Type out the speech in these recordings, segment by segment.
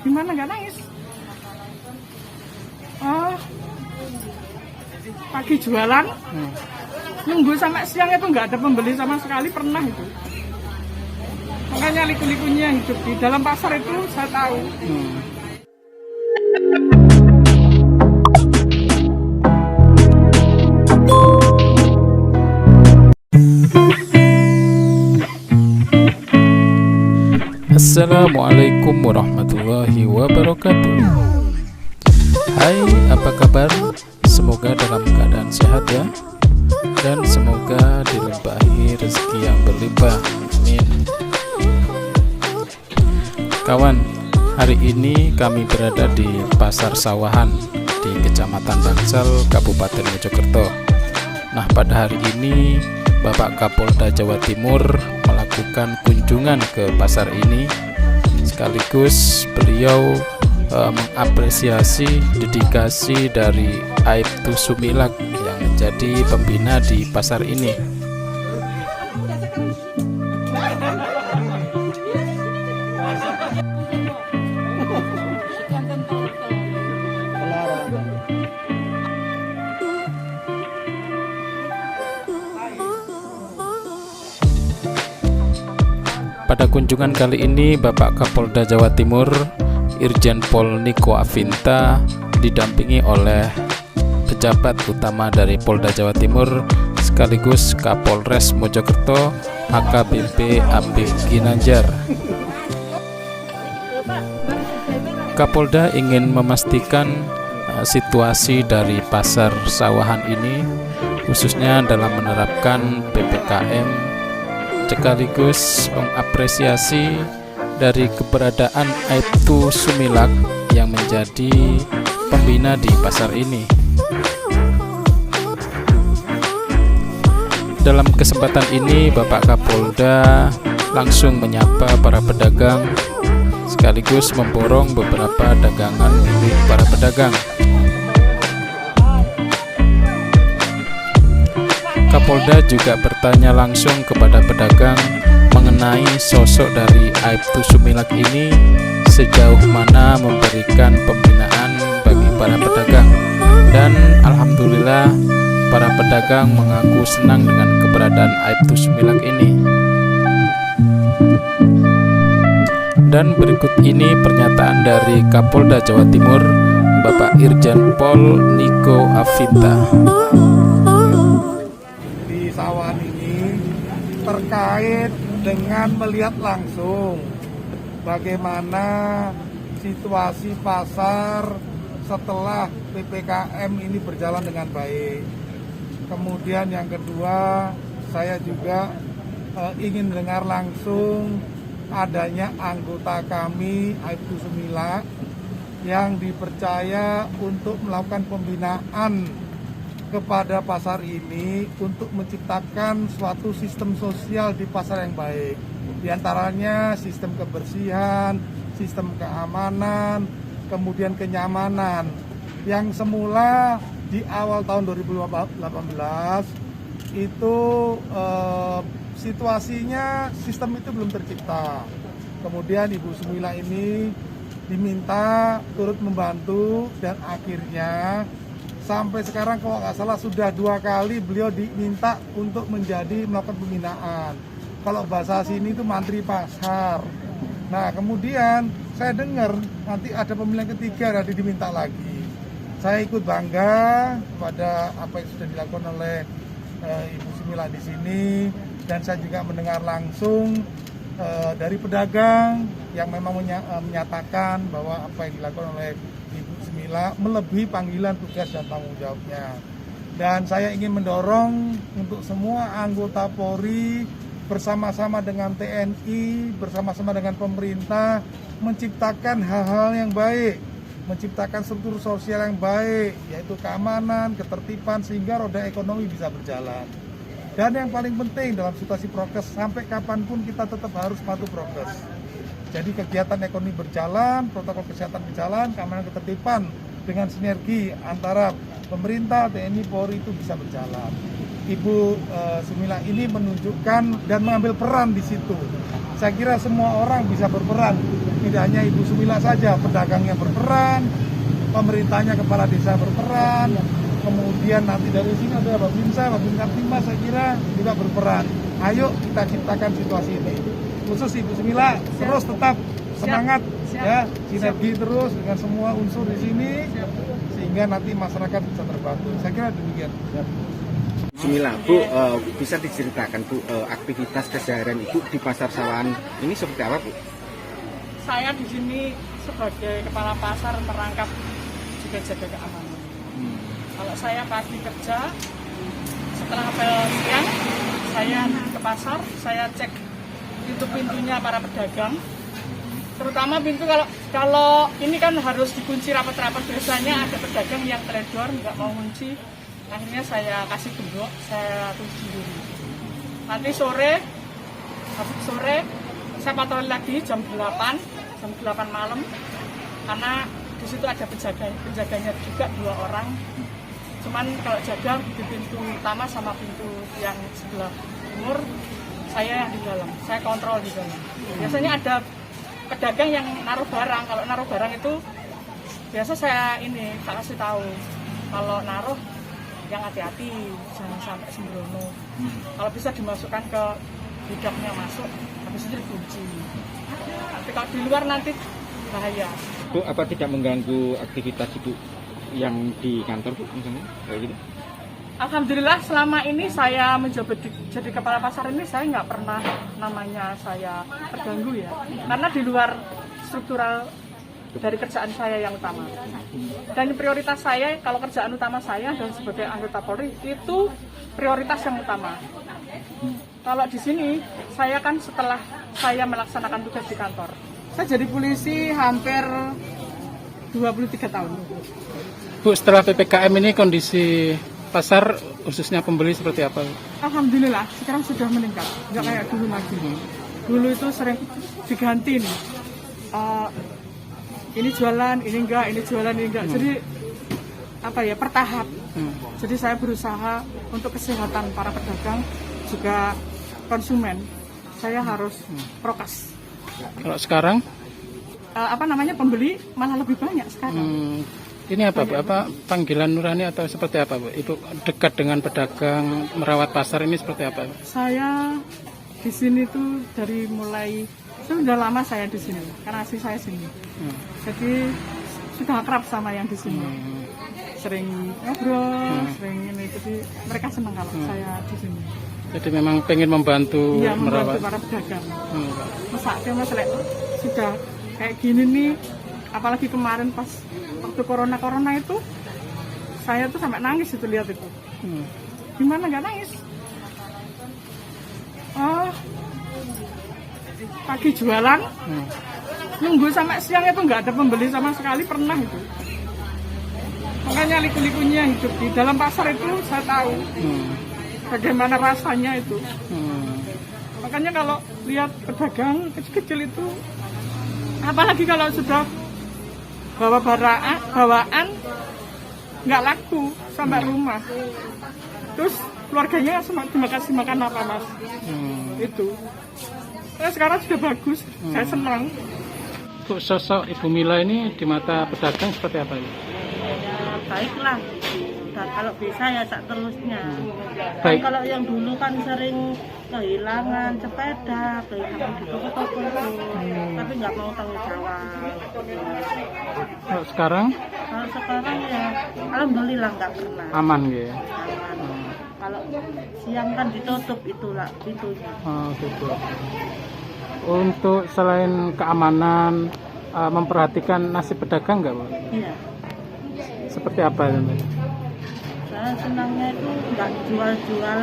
Gimana nggak nangis? Oh, pagi jualan, nunggu sampai siang itu nggak ada pembeli sama sekali, pernah itu. Makanya liku-likunya hidup di dalam pasar itu saya tahu. Assalamualaikum warahmatullahi wabarakatuh. Hai, apa kabar? Semoga dalam keadaan sehat ya, dan semoga dilimpahi rezeki yang berlimpah. Amin. Kawan, hari ini kami berada di Pasar Sawahan di Kecamatan Bangsal, Kabupaten Mojokerto. Nah, pada hari ini Bapak Kapolda Jawa Timur melakukan kunjungan ke pasar ini, sekaligus beliau mengapresiasi dedikasi dari Aibtu Sumilat yang menjadi pembina di pasar ini. Pada kunjungan kali ini, Bapak Kapolda Jawa Timur Irjen Pol Niko Afinta didampingi oleh pejabat utama dari Polda Jawa Timur sekaligus Kapolres Mojokerto AKBP Apif Ginanjar. Kapolda ingin memastikan situasi dari pasar sawahan ini, khususnya dalam menerapkan PPKM, sekaligus mengapresiasi dari keberadaan Aibtu Sumilat yang menjadi pembina di pasar ini. Dalam kesempatan ini, Bapak Kapolda langsung menyapa para pedagang sekaligus memborong beberapa dagangan milik para pedagang. Kapolda juga bertanya langsung kepada pedagang mengenai sosok dari Aibtu Sumilat ini, sejauh mana memberikan pembinaan bagi para pedagang. Dan alhamdulillah para pedagang mengaku senang dengan keberadaan Aibtu Sumilat ini. Dan berikut ini pernyataan dari Kapolda Jawa Timur Bapak Irjen Pol Niko Afinta. Sawahan ini terkait dengan melihat langsung bagaimana situasi pasar setelah PPKM ini berjalan dengan baik. Kemudian yang kedua, saya juga ingin dengar langsung adanya anggota kami Aibtu Sumilat yang dipercaya untuk melakukan pembinaan kepada pasar ini untuk menciptakan suatu sistem sosial di pasar yang baik. Di antaranya sistem kebersihan, sistem keamanan, kemudian kenyamanan. Yang semula di awal tahun 2018 itu situasinya sistem itu belum tercipta. Kemudian Ibu Sumilat ini diminta turut membantu dan akhirnya sampai sekarang kalau nggak salah sudah 2 kali beliau diminta untuk melakukan pembinaan. Kalau bahasa sini itu mantri pasar. Nah kemudian saya dengar nanti ada pemilihan ketiga nanti diminta lagi. Saya ikut bangga pada apa yang sudah dilakukan oleh Ibu Sumilat di sini, dan saya juga mendengar langsung dari pedagang yang memang menyatakan bahwa apa yang dilakukan oleh Ibu Sumilat melebihi panggilan tugas dan tanggung jawabnya. Dan saya ingin mendorong untuk semua anggota Polri bersama-sama dengan TNI, bersama-sama dengan pemerintah menciptakan hal-hal yang baik, menciptakan struktur sosial yang baik, yaitu keamanan, ketertiban, sehingga roda ekonomi bisa berjalan. Dan yang paling penting dalam situasi prokes, sampai kapanpun kita tetap harus patuh prokes. Jadi kegiatan ekonomi berjalan, protokol kesehatan berjalan, keamanan ketertiban dengan sinergi antara pemerintah, TNI, Polri itu bisa berjalan. Ibu Sumilat ini menunjukkan dan mengambil peran di situ. Saya kira semua orang bisa berperan Tidak hanya Ibu Sumila saja, pedagangnya berperan, pemerintahnya, kepala desa berperan, kemudian nanti dari sini ada Babinsa, Babin Kamtibmas saya kira juga berperan. Ayo kita ciptakan situasi ini. Khusus Ibu Sumila terus tetap semangat ya, sinergi terus dengan semua unsur di sini sehingga nanti masyarakat bisa terbantu. Saya kira demikian. Sumila, Bu, bisa diceritakan Bu, aktivitas keseharian Ibu di Pasar Sawahan ini seperti apa, Bu? Saya di sini sebagai kepala pasar merangkap juga jaga keamanan. Kalau saya pagi kerja, setelah apel siang, saya ke pasar, saya cek pintu-pintunya para pedagang. Terutama pintu kalau ini kan harus dikunci rapat-rapat, biasanya ada pedagang yang teledor nggak mau kunci. Akhirnya saya kasih gembok, saya kunci dulu. Nanti sore saya patroli lagi jam 8 malam, karena di situ ada penjaganya juga 2 orang. Cuman kalau jaga di pintu utama sama pintu yang sebelah timur, saya yang di dalam, saya kontrol di dalam. Biasanya ada pedagang yang naruh barang, kalau naruh barang itu biasa saya kasih tahu, kalau naruh yang hati-hati, jangan sampai sembrono. Kalau bisa dimasukkan ke gudangnya masuk, habis itu dikunci. Tapi kalau di luar nanti bahaya. Bu, apa tidak mengganggu aktivitas Ibu yang di kantor, Bu, misalnya kayak gitu? Alhamdulillah selama ini saya menjabat jadi kepala pasar ini saya nggak pernah namanya saya terganggu ya. Karena di luar struktural dari kerjaan saya yang utama. Dan prioritas saya, kalau kerjaan utama saya dan sebagai anggota Polri itu prioritas yang utama. Kalau di sini saya kan setelah saya melaksanakan tugas di kantor, saya jadi polisi hampir 23 tahun. Bu, setelah PPKM ini kondisi pasar khususnya pembeli seperti apa? Alhamdulillah sekarang sudah meningkat, nggak kayak dulu lagi. Dulu itu sering diganti nih. Ini jualan, ini enggak, ini jualan, ini enggak. Jadi per tahap. Jadi saya berusaha untuk kesehatan para pedagang juga konsumen. Saya harus prokes. Kalau sekarang? Pembeli malah lebih banyak sekarang. Ini apa, Bu? Apa panggilan nurani atau seperti apa, Bu? Ibu dekat dengan pedagang, merawat pasar ini seperti apa, Bu? Saya di sini tuh dari mulai sudah lama saya di sini, karena asli saya sini. Jadi sudah akrab sama yang di sini. Sering ngobrol, sering ini. Jadi mereka senang kalau saya di sini. Jadi memang pengen membantu, iya, membantu merawat para pedagang. Masalahnya sudah kayak gini nih, apalagi kemarin pas waktu corona itu, saya tuh sampai nangis itu lihat itu. Gimana nggak nangis? Pagi jualan, nunggu sampai siang itu nggak ada pembeli sama sekali, pernah itu. Makanya liku-likunya hidup di dalam pasar itu saya tahu bagaimana rasanya itu. Makanya kalau lihat pedagang kecil-kecil itu, apalagi kalau sudah bawa bawaan nggak laku sampai rumah, terus keluarganya dikasih makan apa, Mas? Itu. Sekarang sudah bagus, saya senang. Bu, sosok Ibu Mila ini di mata pedagang seperti apa? Ya, baiklah. Dan kalau bisa ya tak terusnya. Baik. Kan kalau yang dulu kan sering kehilangan sepeda, kehilangan di toko-toko itu, tapi nggak mau tanggung jawab. Kalau sekarang? Kalau sekarang ya, alhamdulillah nggak pernah. Aman gitu ya? Aman. Kalau siang kan ditutup itulah pintunya. Oh, gitu. Untuk selain keamanan, memperhatikan nasib pedagang nggak, Bu? Iya. Seperti apa? Saya senangnya itu nggak jual-jual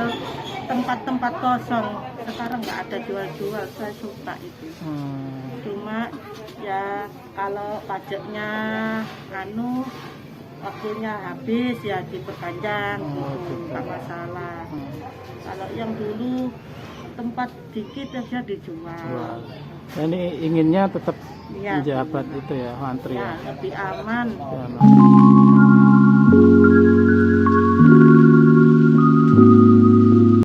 tempat-tempat kosong. Sekarang nggak ada jual-jual, saya suka itu. Cuma ya kalau pajaknya waktunya habis ya diperpanjang gitu, nggak masalah. Kalau yang dulu tempat dikit aja dijual. Nah, ini inginnya tetap Ya, menjabat itu ya, antri ya, lebih aman. ya.